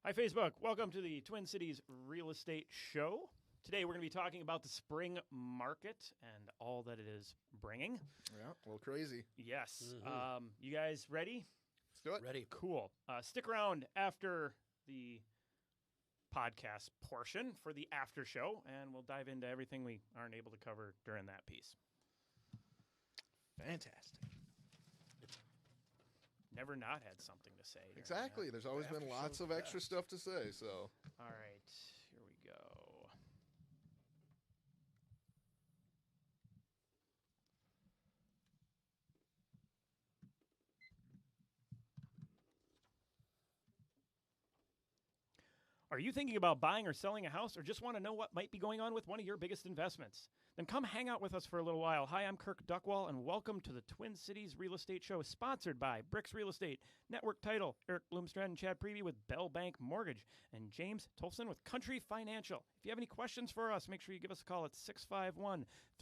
Hi, Facebook. Welcome to the Twin Cities Real Estate Show. Today, we're going to be talking about the spring market and all that it is bringing. Yeah, a little crazy. Yes. You guys ready? Let's do it. Ready. Cool. Stick around after the podcast portion for the after show, and we'll dive into everything we aren't able to cover during that piece. Fantastic. Never not had something to say. during Exactly. There's always been lots of extra stuff to say, so. that. All right. Here we go. Are you thinking about buying or selling a house or just want to know what might be going on with one of your biggest investments? Then come hang out with us for a little while. Hi, I'm Kirk Duckwall, and welcome to the Twin Cities Real Estate Show, sponsored by Bricks Real Estate, Network Title, Eric Bloomstrand and Chad Prevey with Bell Bank Mortgage, and James Tolson with Country Financial. If you have any questions for us, make sure you give us a call at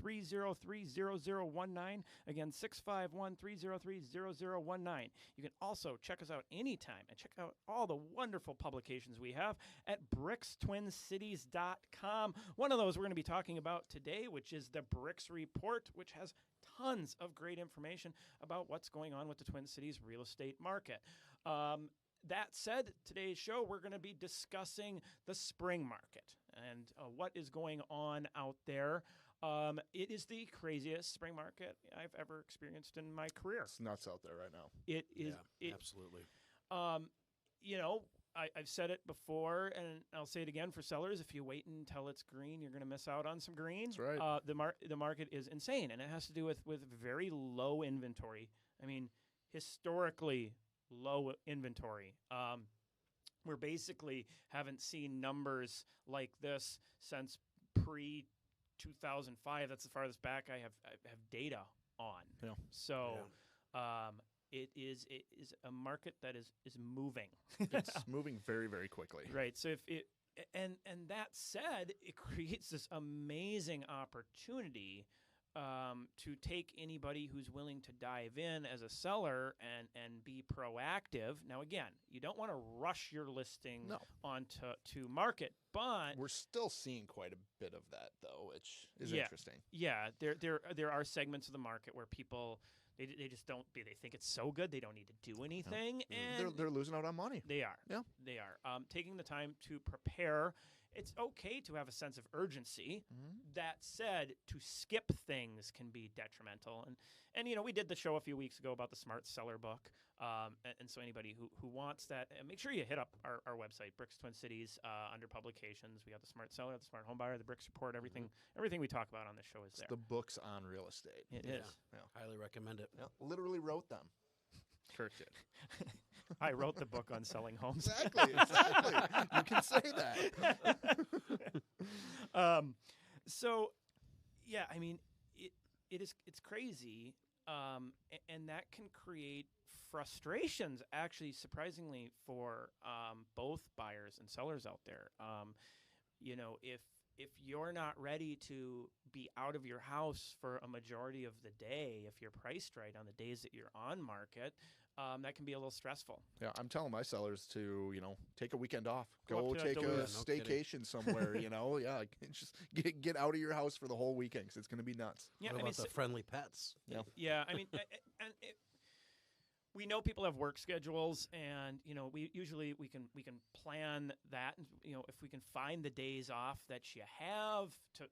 651-303-0019. Again, 651-303-0019. You can also check us out anytime and check out all the wonderful publications we have at brickstwincities.com. One of those we're going to be talking about today, which is the Bricks Report, which has tons of great information about what's going on with the Twin Cities real estate market. That said, today's show, we're going to be discussing the spring market and what is going on out there. It is the craziest spring market I've ever experienced in my career. It's nuts out there right now. It is. Absolutely. You know, I've said it before, and I'll say it again for sellers. If you wait until it's green, you're going to miss out on some green. That's right. The market is insane, and it has to do with very low inventory. I mean, historically low inventory. We're basically haven't seen numbers like this since pre-2005. That's the farthest back I have data on. Yeah. So. It is a market that is moving. It's moving very, very quickly. Right. So if it and that said, it creates this amazing opportunity to take anybody who's willing to dive in as a seller and be proactive. Now, again, you don't want to rush your listing onto market, but we're still seeing quite a bit of that, though, which is yeah, interesting. Yeah, there are segments of the market where people. They just don't. They think it's so good they don't need to do anything, and They're losing out on money. they are. Yeah. They are. Taking the time to prepare. It's okay to have a sense of urgency. That said, to skip things can be detrimental. And you know, we did the show a few weeks ago about the Smart Seller book. And so anybody who wants that, make sure you hit up our website, Bricks Twin Cities, under publications. We have the Smart Seller, the Smart Home Buyer, the Bricks Report. Everything we talk about on this show is there. The books on real estate. It is. Yeah. Highly recommend it. Yeah. Literally wrote them. Kirk did. I wrote the book on selling homes. Exactly. You can say that. So, yeah, I mean, it's crazy, and that can create frustrations, actually, surprisingly, for both buyers and sellers out there. You know, if you're not ready to be out of your house for a majority of the day, if you're priced right on the days that you're on market, that can be a little stressful. Yeah, I'm telling my sellers to, take a weekend off. Go Go up to take a Duluth. staycation somewhere, Yeah, just get out of your house for the whole weekend because it's going to be nuts. Yeah, What about the friendly pets? Yeah. Yeah, I mean, we know people have work schedules, and we can plan that. And if we can find the days off that you have to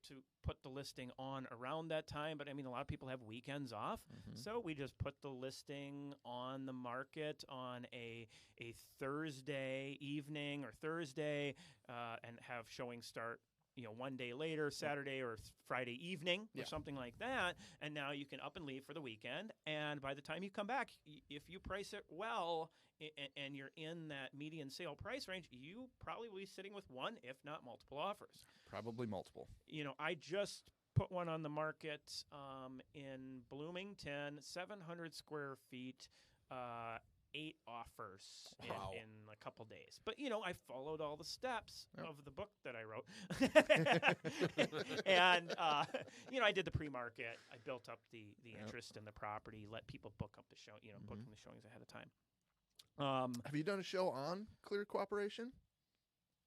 put the listing on around that time. But I mean, a lot of people have weekends off, so we just put the listing on the market on a Thursday evening or Thursday, and have showing start. One day later, Saturday or Friday evening or something like that. And now you can up and leave for the weekend. And by the time you come back, if you price it well and you're in that median sale price range, you probably will be sitting with one, if not multiple offers. Probably multiple. I just put one on the market in Bloomington, 700 square feet, 8 offers in a couple days. But, I followed all the steps of the book that I wrote. And, I did the pre-market. I built up the interest in the property, let people book up the show, booking the showings ahead of time. Have you done a show on Clear Cooperation?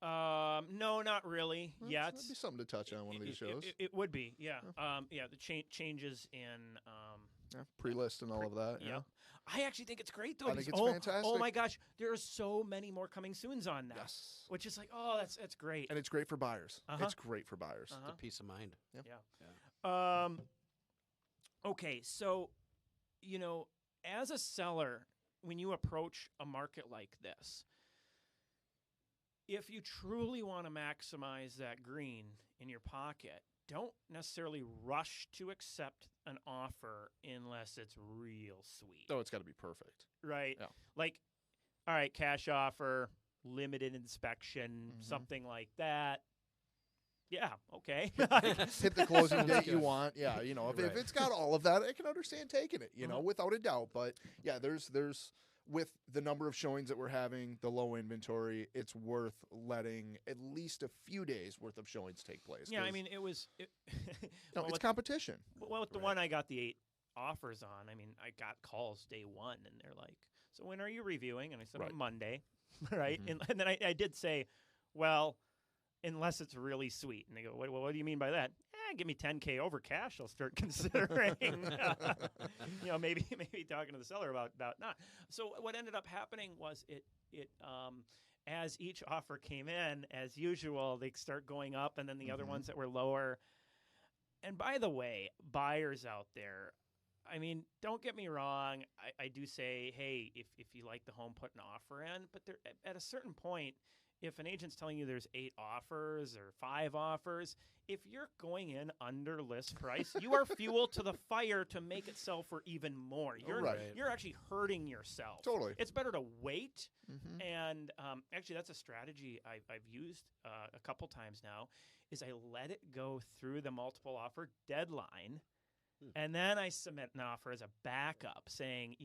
No, not really Well, yet. That'd be something to touch on one of these shows. It would be, yeah. The changes in Yeah, pre-list and all of that. Yeah. Yep. I actually think it's great though. I think because- it's Oh fantastic. my gosh, there are so many more coming soons on now. Yes. Which is like, oh, that's great. And it's great for buyers. Uh-huh. It's great for buyers. The peace of mind. Okay, so as a seller, when you approach a market like this, if you truly want to maximize that green in your pocket, don't necessarily rush to accept an offer unless it's real sweet. Oh, it's got to be perfect. Right? Yeah. Like, all right, cash offer, limited inspection, Mhm. something like that. Yeah, okay. Hit the closing date you good. want. Yeah, if Right. it's got all of that, I can understand taking it, without a doubt. But yeah, there's with the number of showings that we're having, the low inventory, it's worth letting at least a few days worth of showings take place. Yeah, I 'cause- mean, it was. no, it's competition. Well, with the Right. one I got the 8 offers on, I mean, I got calls day one, and they're like, "So when are you reviewing?" And I said, Right. "Monday," right? Mhm. And then I did say, "Well, unless it's really sweet." And they go, "What do you mean by that?" Give me 10K over cash. I'll start considering, maybe talking to the seller about not. So what ended up happening was it as each offer came in, as usual, they start going up, and then the other Mhm. ones that were lower. And by the way, buyers out there, I mean, don't get me wrong. I do say, hey, if you like the home, put an offer in. But there, at a certain point, if an agent's telling you there's 8 offers or 5 offers, if you're going in under list price, you are fuel to the fire to make it sell for even more. You're Right. you're actually hurting yourself. Totally. It's better to wait. Mhm. And actually, that's a strategy I've used a couple times now. Is I let it go through the multiple offer deadline, and then I submit an offer as a backup, saying,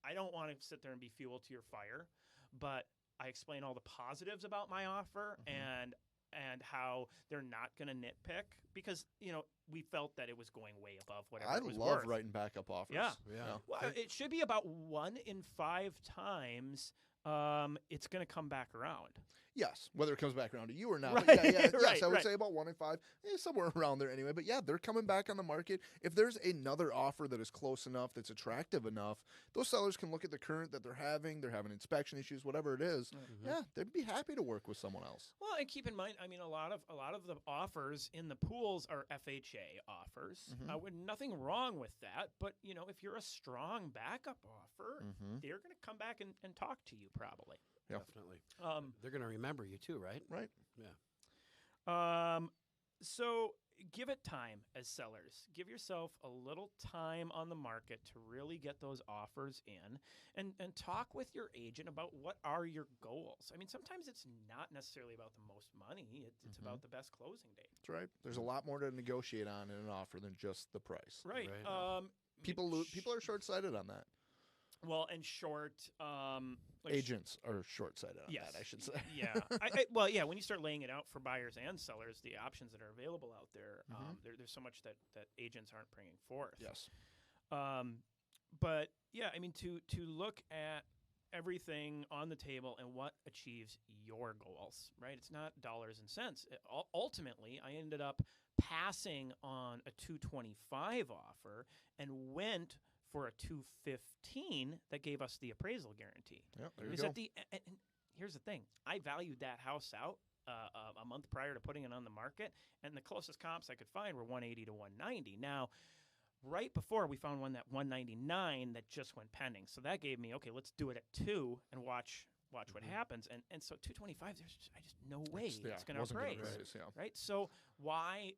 I don't want to sit there and be fuel to your fire, but I explain all the positives about my offer and how they're not going to nitpick because we felt that it was going way above whatever I it was love worth. writing backup offers. Yeah. Yeah. Well, it should be about 1 in 5 times. It's going to come back around. Yes, whether it comes back around to you or not. Right, But yes, right, I would right. say about 1 in 5, somewhere around there anyway. But yeah, they're coming back on the market. If there's another offer that is close enough, that's attractive enough, those sellers can look at the current that they're having inspection issues, whatever it is. Yeah, they'd be happy to work with someone else. Well, and keep in mind, I mean, a lot of the offers in the pools are FHA offers. With nothing wrong with that, but if you're a strong backup offer, Mm-hmm. they're going to come back and talk to you probably. Yep. Definitely. Um, They're going to remember you too, right? Right. So give it time as sellers. Give yourself a little time on the market to really get those offers in and talk with your agent about what are your goals. I mean, sometimes it's not necessarily about the most money. It's about the best closing date. That's right. There's a lot more to negotiate on in an offer than just the price. Right. Right. People are short-sighted on that. Well, and short like Agents are short-sighted on Yes. that, I should say. Yeah. When you start laying it out for buyers and sellers, the options that are available out there, there's so much that agents aren't bringing forth. Yes. But yeah, I mean, to look at everything on the table and what achieves your goals, right? It's not dollars and cents. Ultimately, I ended up passing on a 225 offer and went for a 215 that gave us the appraisal guarantee. Yep, there you Because go. and here's the thing: I valued that house out a month prior to putting it on the market, and the closest comps I could find were 180 to 190. Now, right before we found one that 199 that just went pending, so that gave me okay. Let's do it at 2 and watch what happens. And so 225, there's just no way it's going to wasn't gonna appraise, raise, yeah. right? So why?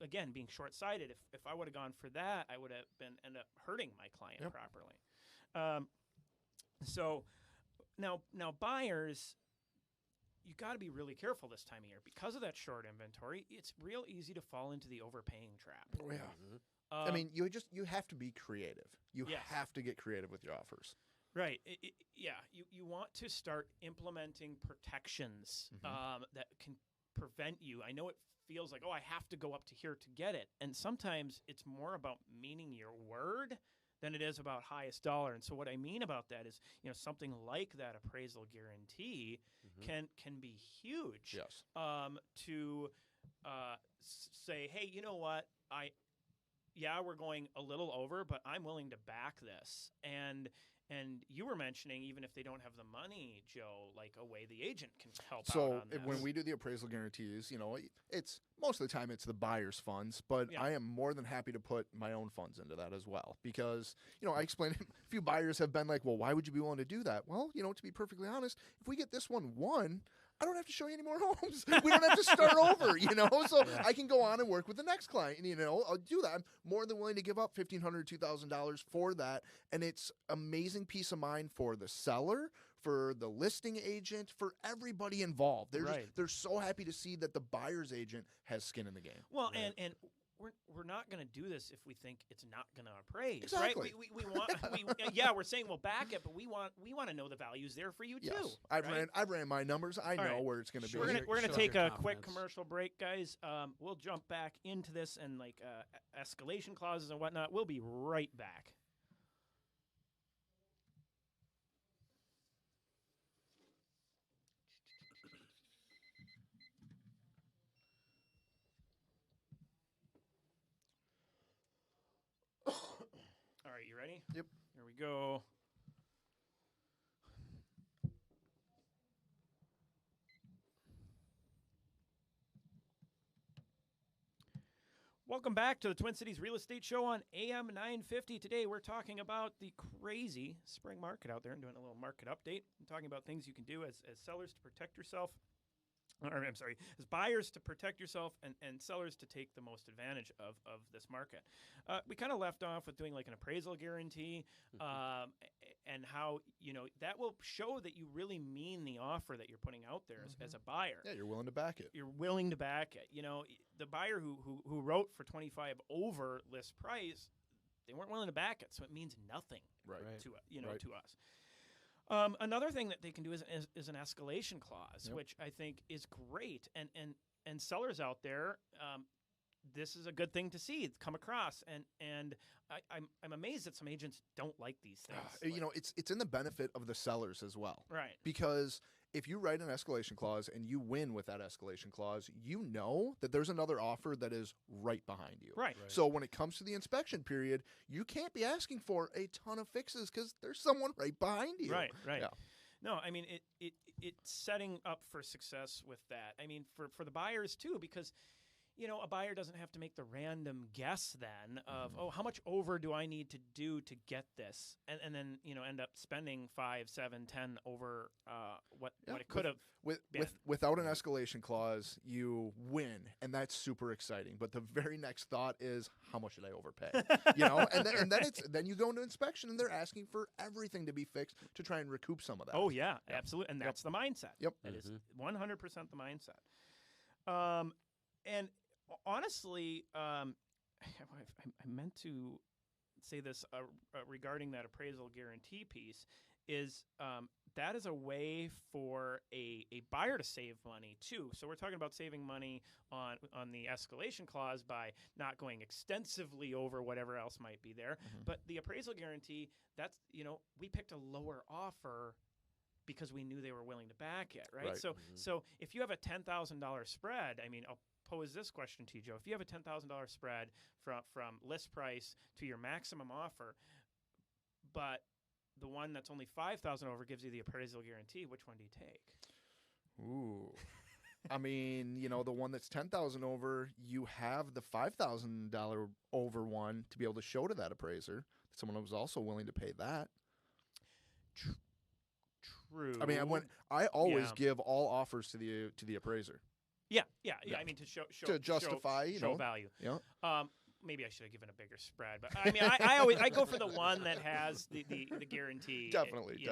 Again, being short-sighted, if I would have gone for that, I would have end up hurting my client Yep. properly. So now buyers, you got to be really careful this time of year because of that short inventory. It's real easy to fall into the overpaying trap. Oh, yeah. I mean, you have to be creative. You Yes. have to get creative with your offers. right? You want to start implementing protections that can prevent you. I know it feels like, oh, I have to go up to here to get it. And sometimes it's more about meaning your word than it is about highest dollar. And so what I mean about that is, something like that appraisal guarantee can be huge. Yes. To say, hey, you know what, we're going a little over, but I'm willing to back this. And you were mentioning, even if they don't have the money, Joe, like a way the agent can help out on this. When we do the appraisal guarantees, it's most of the time it's the buyer's funds, but I am more than happy to put my own funds into that as well. Because, I explained, a few buyers have been like, well, why would you be willing to do that? Well, to be perfectly honest, if we get this one won, I don't have to show you any more homes. We don't have to start over, So I can go on and work with the next client. I'll do that. I'm more than willing to give up $1,500, $2,000 for that. And it's amazing peace of mind for the seller, for the listing agent, for everybody involved. They're so happy to see that the buyer's agent has skin in the game. Well, and we're not going to do this if we think it's not going to appraise, exactly. right? We want we're saying we'll back it, but we want to know the value's there for you too. I've ran my numbers. I know where it's going to be. We're going to take a quick commercial break, guys. We'll jump back into this and escalation clauses and whatnot. We'll be right back. All right, you ready? Yep. Here we go. Welcome back to the Twin Cities Real Estate Show on AM 950. Today we're talking about the crazy spring market out there and doing a little market update. I'm talking about things you can do as sellers to protect yourself. As buyers to protect yourself and sellers to take the most advantage of this market. We kind of left off with doing like an appraisal guarantee and how, that will show that you really mean the offer that you're putting out there as a buyer. Yeah, you're willing to back it. You're willing to back it. The buyer who wrote for 25 over list price, they weren't willing to back it, so it means nothing to us. Another thing that they can do is an escalation clause, which I think is great. And sellers out there, this is a good thing to see. It's come across, and I'm amazed that some agents don't like these things. It's in the benefit of the sellers as well, right? Because if you write an escalation clause and you win with that escalation clause, you know that there's another offer that is right behind you. Right. So when it comes to the inspection period, you can't be asking for a ton of fixes because there's someone right behind you. Right. Yeah. No, I mean it's setting up for success with that. I mean for the buyers too, because a buyer doesn't have to make the random guess then of, how much over do I need to do to get this? And then, end up spending 5, 7, 10 over what it could have been. Without an escalation clause, you win, and that's super exciting. But the very next thought is, how much did I overpay? And then you go into inspection, and they're asking for everything to be fixed to try and recoup some of that. Oh, yeah, absolutely. And that's the mindset. Yep. That is 100% the mindset. And honestly, I meant to say this regarding that appraisal guarantee piece is that is a way for a buyer to save money too. So we're talking about saving money on the escalation clause by not going extensively over whatever else might be there. But the appraisal guarantee, that's, we picked a lower offer because we knew they were willing to back it, right? So if you have a $10,000 spread, I mean, I'll pose this question to you, Joe. If you have a $10,000 spread from list price to your maximum offer, but the one that's only $5,000 over gives you the appraisal guarantee, which one do you take? Ooh. I mean, the one that's $10,000 over, you have the $5,000 over one to be able to show to that appraiser. Someone was also willing to pay that. True. I mean, I always give all offers to the appraiser. Yeah. I mean, to justify, show value. Yeah. Maybe I should have given a bigger spread, but I mean, I always go for the one that has the guarantee. Definitely.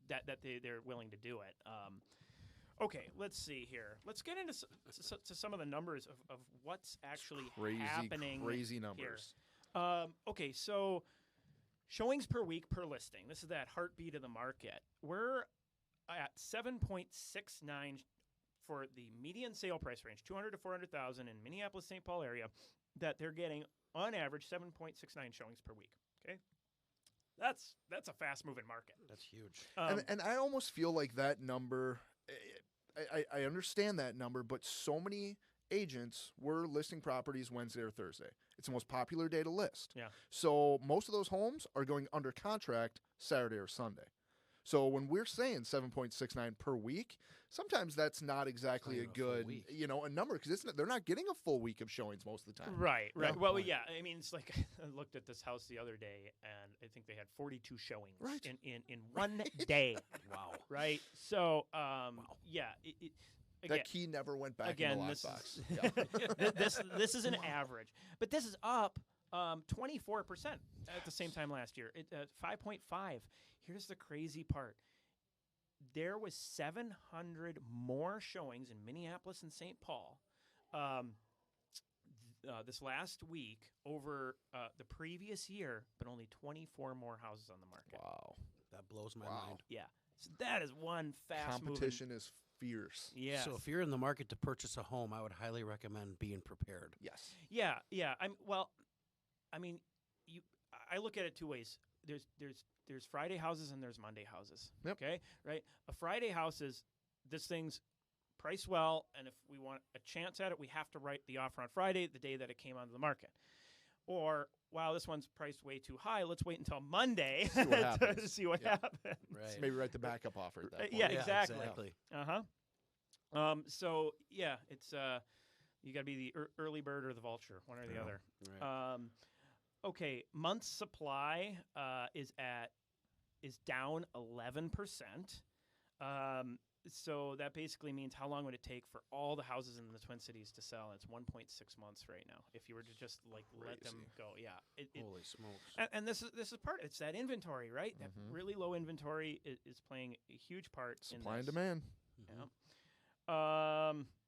That they're willing to do it. Okay, let's see here. Let's get into some of the numbers of what's actually happening. Crazy numbers. Here. Okay, so showings per week per listing. This is that heartbeat of the market. We're at 7.69 for the median sale price range, 200 to 400,000 in Minneapolis, St. Paul area, that they're getting on average 7.69 showings per week. Okay, that's a fast moving market. That's huge. And I almost feel like that number, I understand that number, but so many agents were listing properties Wednesday or Thursday. It's the most popular day to list. Yeah. So most of those homes are going under contract Saturday or Sunday. So when we're saying 7.69 per week, sometimes that's not exactly a even a full good, week. a number because they're not getting a full week of showings most of the time. Right. Yeah. Well, Point. yeah. I mean, it's like I looked at this house the other day, and I think they had 42 showings Right. in one day. Wow. Right. So, yeah. Again, That key never went back again, in the this lockbox. is Yeah. this is an average, but this is up 24% at the same time last year. 5.5. Here's the crazy part. There was 700 more showings in Minneapolis and St. Paul this last week over the previous year, but only 24 more houses on the market. Wow. That blows my Wow. mind. Yeah. So that is one fast Competition is fierce. Yeah. So if you're in the market to purchase a home, I would highly recommend being prepared. Yes. Yeah, yeah. I look at it two ways. There's Friday houses and there's Monday houses. Yep. Okay, right. A Friday house is this thing's priced well, and if we want a chance at it, we have to write the offer on Friday, the day that it came onto the market. Or wow, this one's priced way too high. Let's wait until Monday See what to happens. see what Yeah. happens. Right. Maybe write the backup offer at that point. yeah, exactly. Exactly. So yeah, it's you got to be the early bird or the vulture, one or the Yeah. other. Right. Okay, month supply is down 11%. So that basically means how long would it take for all the houses in the Twin Cities to sell? It's 1.6 months right now. If you were to just like let them Crazy. go, yeah. Holy smokes. And this is part. It's that inventory, right? That Mhm. really low inventory is playing a huge part Supply in and this. demand. Mhm.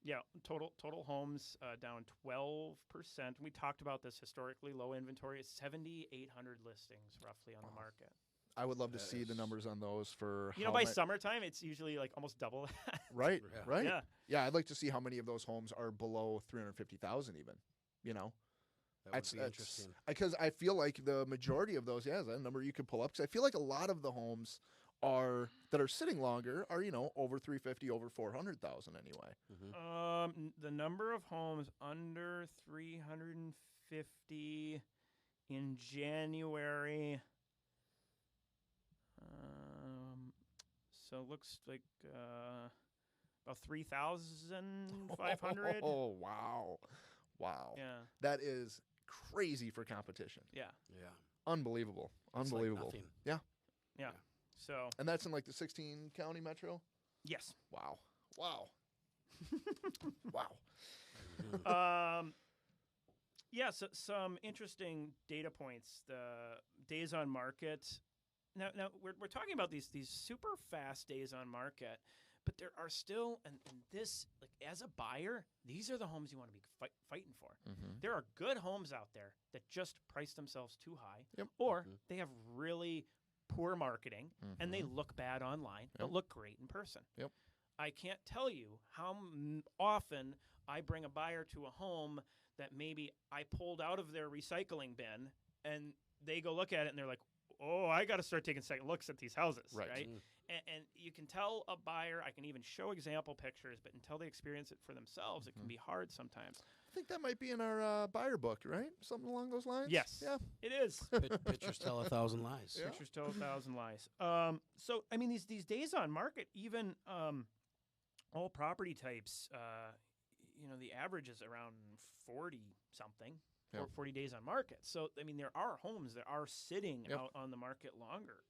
Yeah. Total homes down 12%. We talked about this historically. Low inventory is 7,800 listings roughly on the market. I would love to That see the is- numbers on those for You know, by summertime, it's usually like almost double that. right, Yeah. right. Yeah. Yeah, I'd like to see how many of those homes are below 350,000 even. You know, That would be interesting. because I feel like the majority of those, is that a number you could pull up. Because I feel like a lot of the homes that are sitting longer are over 350, over 400,000 anyway. The number of homes under 350 in January. So it looks like about 3,500. Oh wow, wow. Yeah, That is crazy for competition. yeah, Yeah. Unbelievable, It's like unbelievable. nothing. yeah. Yeah. So And that's in like the 16 county metro. yes. Wow, wow, wow. Mhm. Yeah, so some interesting data points. The days on market. Now we're talking about these super fast days on market, but there are still and this like as a buyer, these are the homes you want to be fighting for. Mm-hmm. There are good homes out there that just price themselves too high, Yep. or Mhm. they have really poor marketing and they look bad online, but Yep. look great in person. Yep. I can't tell you how often I bring a buyer to a home that maybe I pulled out of their recycling bin and they go look at it and they're like, oh, I got to start taking second looks at these houses, Right. right? Mm. And you can tell a buyer, I can even show example pictures, but until they experience it for themselves, it can be hard sometimes. I think that might be in our buyer book, right? Something along those lines. Yes. Yeah. It is. Pictures tell 1,000 lies. Yeah. Pictures tell 1,000 lies. So I mean, these days on market, even all property types, the average is around 40 something, Yeah. 40 days on market. So I mean, there are homes that are sitting Yep. out on the market longer.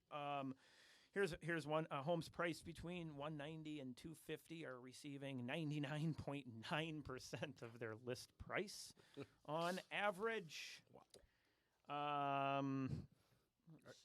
Here's one homes priced between 190 and 250 are receiving 99.9% of their list price on average. Let's see.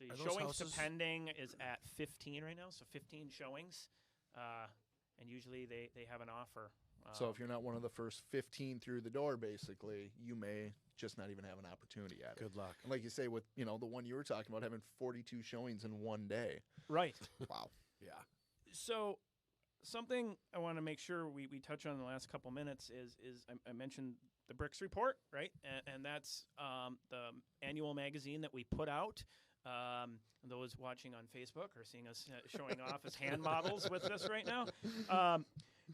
Are those Showings houses- to pending is at 15 right now, so 15 showings, and usually they have an offer. So if you're not one of the first 15 through the door, basically, you may just not even have an opportunity at it. Good luck. And like you say, with the one you were talking about having 42 showings in one day. right. Wow. Yeah. So something I want to make sure we touch on in the last couple minutes is I mentioned the Bricks Report, right? And that's the annual magazine that we put out. Those watching on Facebook are seeing us showing off as hand models with this right now.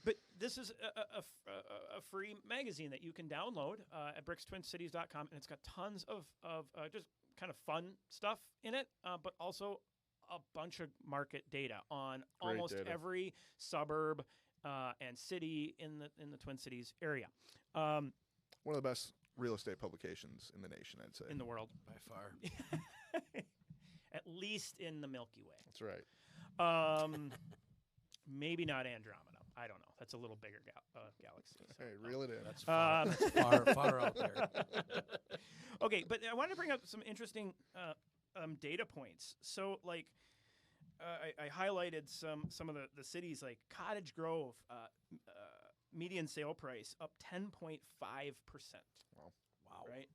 But this is a free magazine that you can download at brickstwincities.com, and it's got tons of just kind of fun stuff in it, but also a bunch of market data on almost data. every suburb and city in the Twin Cities area. One of the best real estate publications in the nation, I'd say. In the world. By far. At least in the Milky Way. That's right. Maybe not Andromeda. I don't know. That's a little bigger galaxy. So, Hey, reel it in. That's far out there. Okay, but I wanted to bring up some interesting data points. So, like, I highlighted some of the cities, like Cottage Grove, median sale price up 10.5%. Wow. Right?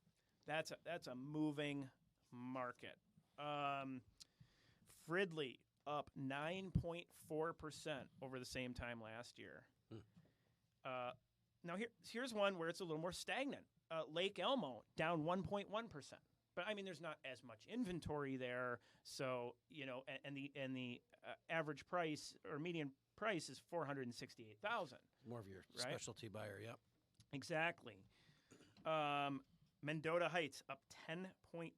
That's a moving market. Fridley up 9.4% over the same time last year. Now here's one where it's a little more stagnant. Lake Elmo down 1.1%. But I mean, there's not as much inventory there, so and the average price or median price is $468,000. More of your Right? specialty buyer, yep. Exactly. Mendota Heights up 10.2%.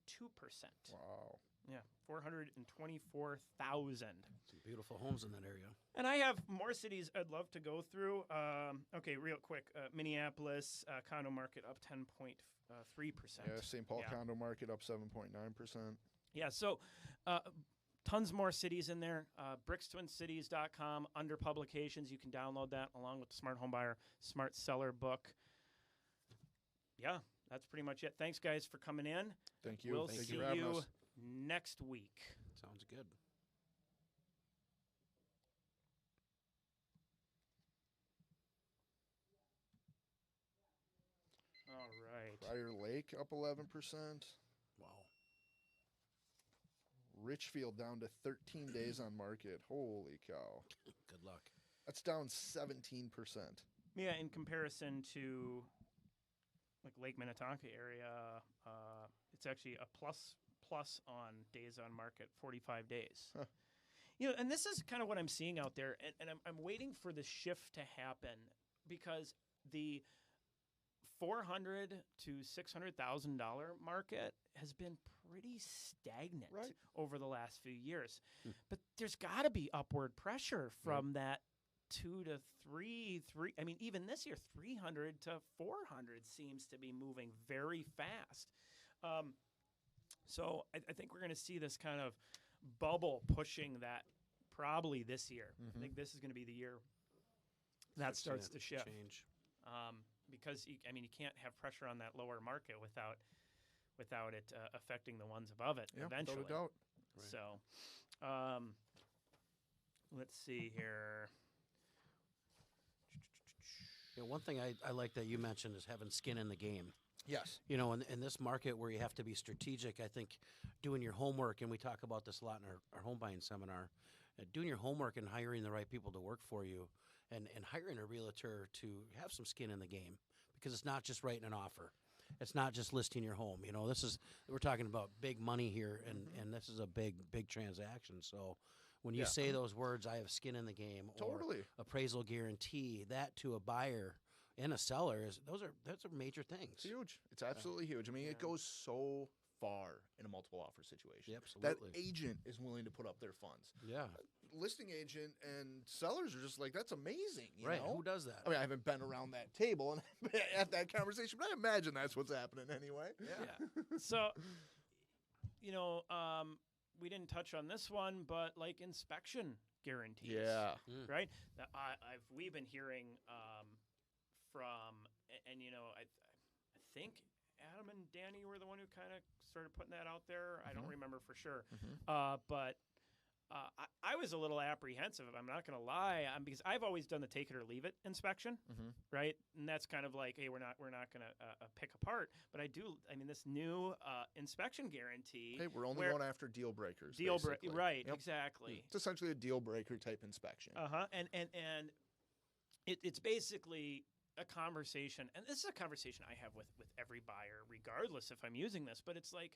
Wow. Yeah, 424,000. Some beautiful homes in that area. And I have more cities I'd love to go through. Okay, real quick. Minneapolis condo market up 10.3%. Yeah, St. Paul Yeah. condo market up 7.9%. Yeah, so tons more cities in there. BricksTwinCities.com under publications. You can download that along with the Smart Home Buyer, Smart Seller book. Yeah, that's pretty much it. Thanks, guys, for coming in. Thank you. We'll Thank see you for having you us. next week. Sounds good. All right. Prior Lake up 11%. Wow. Richfield down to 13 days on market. Holy cow. Good luck. That's down 17%. Yeah, in comparison to like Lake Minnetonka area, it's actually a plus on days on market, 45 days. Huh. And this is kind of what I'm seeing out there, and I'm waiting for the shift to happen because the $400,000 to $600,000 market has been pretty stagnant Right. over the last few years. But there's got to be upward pressure from that 2 to 3. I mean, even this year, 300 to 400 seems to be moving very fast. So I think we're going to see this kind of bubble pushing that probably this year. I think this is going to be the year that starts to shift. Change. Because you can't have pressure on that lower market without it affecting the ones above it Yeah, eventually. without a doubt. Right. So, let's see here. One thing I like that you mentioned is having skin in the game. Yes. In this market where you have to be strategic, I think doing your homework, and we talk about this a lot in our home buying seminar, doing your homework and hiring the right people to work for you and hiring a realtor to have some skin in the game, because it's not just writing an offer. It's not just listing your home. We're talking about big money here, and this is a big transaction. So when you say those words, I have skin in the game, Totally. or appraisal guarantee, that to a buyer and a seller that's a major things. It's huge. It's absolutely huge. I mean, it goes so far in a multiple offer situation. Yeah, That absolutely. agent is willing to put up their funds. Yeah. Listing agent and sellers are just like, that's amazing. You Right. know? Who does that? I mean, I haven't been around that table and at that conversation, but I imagine that's what's happening anyway. Yeah. So, we didn't touch on this one, but like inspection guarantees. Yeah. Right. Now, we've been hearing from, and I think Adam and Danny were the one who kind of started putting that out there. I don't remember for sure, but I was a little apprehensive. I'm not going to lie, because I've always done the take it or leave it inspection, right? And that's kind of like, hey, we're not going to pick apart. But this new inspection guarantee. Hey, we're only going after deal breakers. Right? Yep. Exactly. It's essentially a deal breaker type inspection. And it's basically a conversation, and this is a conversation I have with every buyer, regardless if I'm using this, but it's like,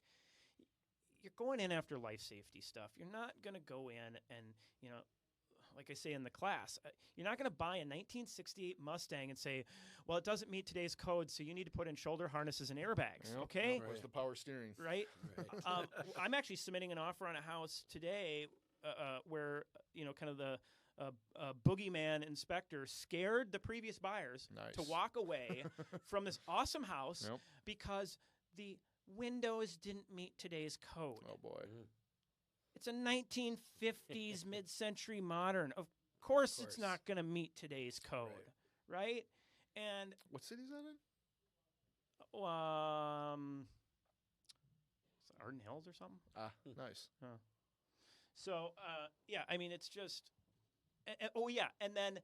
you're going in after life safety stuff. You're not going to go in and, you know, like I say in the class, you're not going to buy a 1968 Mustang and say, well, it doesn't meet today's code, so you need to put in shoulder harnesses and airbags, Yep. okay? Where's the power steering? Right? Right. I'm actually submitting an offer on a house today where, you know, kind of the boogeyman inspector scared the previous buyers to Nice. walk away from this awesome house Yep. because the windows didn't meet today's code. Oh boy. It's a 1950s mid-century modern. Of course, it's not going to meet today's code, right? And What city is that in? is it Arden Hills or something? Ah, nice. So yeah, I mean, it's just. Oh yeah, and then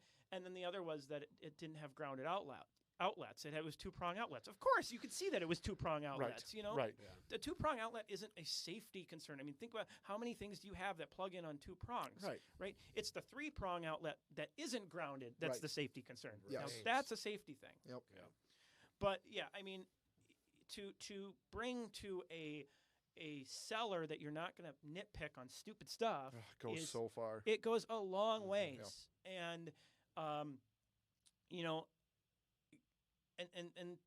the other was that it didn't have grounded outlets. It was two-prong outlets. Of course, you could see that it was two-prong outlets. You know, Right. the two-prong outlet isn't a safety concern. I mean, think about how many things do you have that plug in on two prongs? Right. It's the three-prong outlet that isn't grounded that's Right. the safety concern. Yes. Now, that's a safety thing. Yep. But yeah, I mean, to bring to a seller that you're not going to nitpick on stupid stuff Ugh, goes is- so far. it goes a long ways. Yeah. And you know, and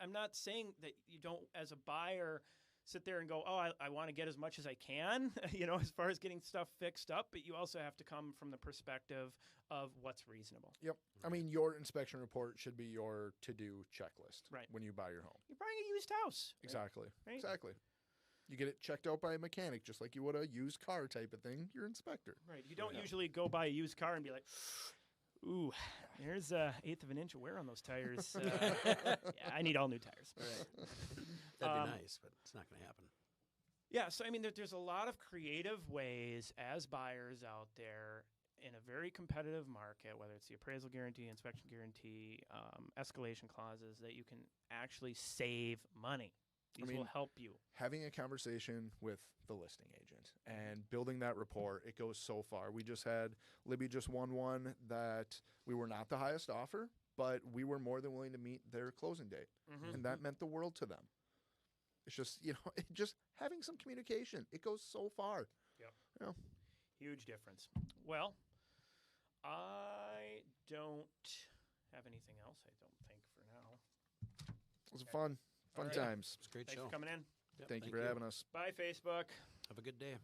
I'm not saying that you don't, as a buyer, sit there and go, oh, I want to get as much as I can, you know, as far as getting stuff fixed up, but you also have to come from the perspective of what's reasonable. Yep. I mean, your inspection report should be your to-do checklist Right. when you buy your home. You're buying a used house. right? Exactly. Right. Exactly. You get it checked out by a mechanic, just like you would a used car type of thing. Your inspector. Right. You don't Yeah. usually go buy a used car and be like, ooh, there's an eighth of an inch of wear on those tires. Yeah, I need all new tires. That'd Um, be nice, but it's not going to happen. Yeah, so I mean, there's a lot of creative ways as buyers out there in a very competitive market, whether it's the appraisal guarantee, inspection guarantee, escalation clauses, that you can actually save money. These will mean, help you. Having a conversation with the listing agent and building that rapport, it goes so far. We just had Libby just won one that we were not the highest offer, but we were more than willing to meet their closing date, and that meant the world to them. It's just, you know, just having some communication. It goes so far. Yep. You know, Huge difference. Well, I don't have anything else, I don't think, for now. it was fun All right. times. It's a great Thanks show. for coming in. Yep, Thank you for having us. Bye, Facebook. Have a good day.